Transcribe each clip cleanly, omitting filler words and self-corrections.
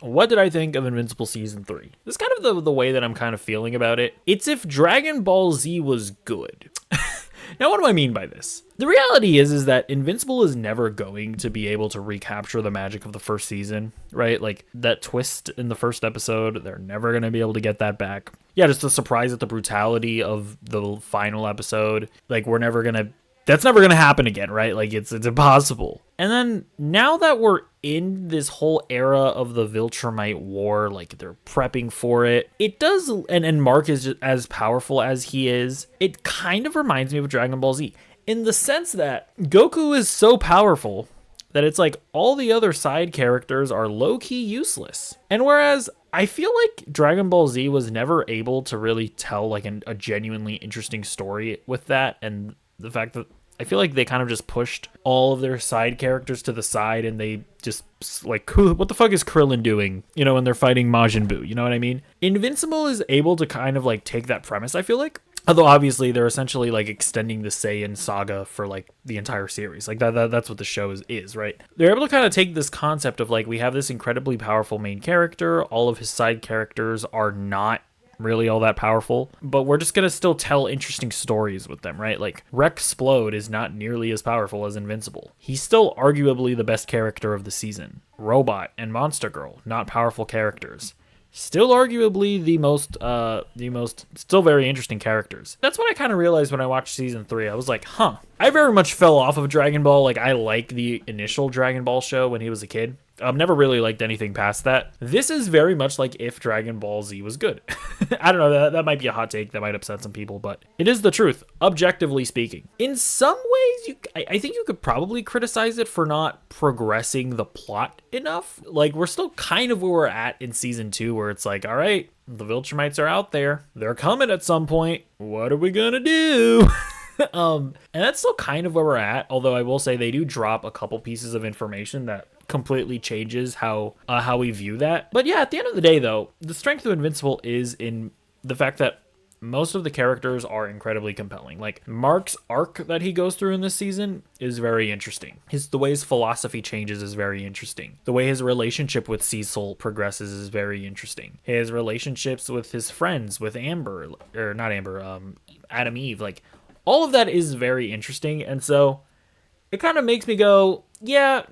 what did I think of Invincible Season 3? This is kind of the way that I'm kind of feeling about it. It's if Dragon Ball Z was good. Now, what do I mean by this? The reality is that Invincible is never going to be able to recapture the magic of the first season, right? Like, that twist in the first episode, they're never going to be able to get that back. Yeah, just the surprise at the brutality of the final episode. Like, that's never going to happen again, right? Like, it's impossible. And then, now that we're in this whole era of the Viltrumite War, like, they're prepping for it, it does, and Mark is just as powerful as he is, it kind of reminds me of Dragon Ball Z, in the sense that Goku is so powerful that it's like all the other side characters are low-key useless. And whereas I feel like Dragon Ball Z was never able to really tell, like, a genuinely interesting story with that, and the fact that I feel like they kind of just pushed all of their side characters to the side, and they just, like, what the fuck is Krillin doing, when they're fighting Majin Buu, you know what I mean? Invincible is able to kind of, like, take that premise, I feel like. Although, obviously, they're essentially, like, extending the Saiyan saga for, like, the entire series. Like, that's what the show is, right? They're able to kind of take this concept of, like, we have this incredibly powerful main character, all of his side characters are not really all that powerful, but we're just gonna still tell interesting stories with them, right? Like, Rexplode is not nearly as powerful as Invincible. He's still arguably the best character of the season. Robot and Monster Girl, not powerful characters. Still arguably the most still very interesting characters. That's what I kind of realized when I watched season 3. I was like, I very much fell off of Dragon Ball. Like, I like the initial Dragon Ball show when he was a kid. I've never really liked anything past that. This is very much like if Dragon Ball Z was good. I don't know, that might be a hot take that might upset some people, but it is the truth, objectively speaking. In some ways, I think you could probably criticize it for not progressing the plot enough. Like, we're still kind of where we're at in season 2, where it's like, all right, the Viltrumites are out there. They're coming at some point. What are we gonna do? And that's still kind of where we're at, although I will say they do drop a couple pieces of information that completely changes how we view that. But yeah, at the end of the day, though, the strength of Invincible is in the fact that most of the characters are incredibly compelling. Like, Mark's arc that he goes through in this season is very interesting. The way his philosophy changes is very interesting. The way his relationship with Cecil progresses is very interesting. His relationships with his friends, with Adam Eve, like, all of that is very interesting. And so it kind of makes me go, yeah,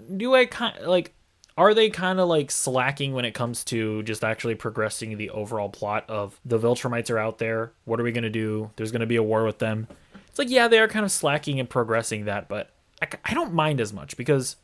are they kind of like slacking when it comes to just actually progressing the overall plot of the Viltrumites are out there? What are we going to do? There's going to be a war with them. It's like, yeah, they are kind of slacking and progressing that, but I don't mind as much because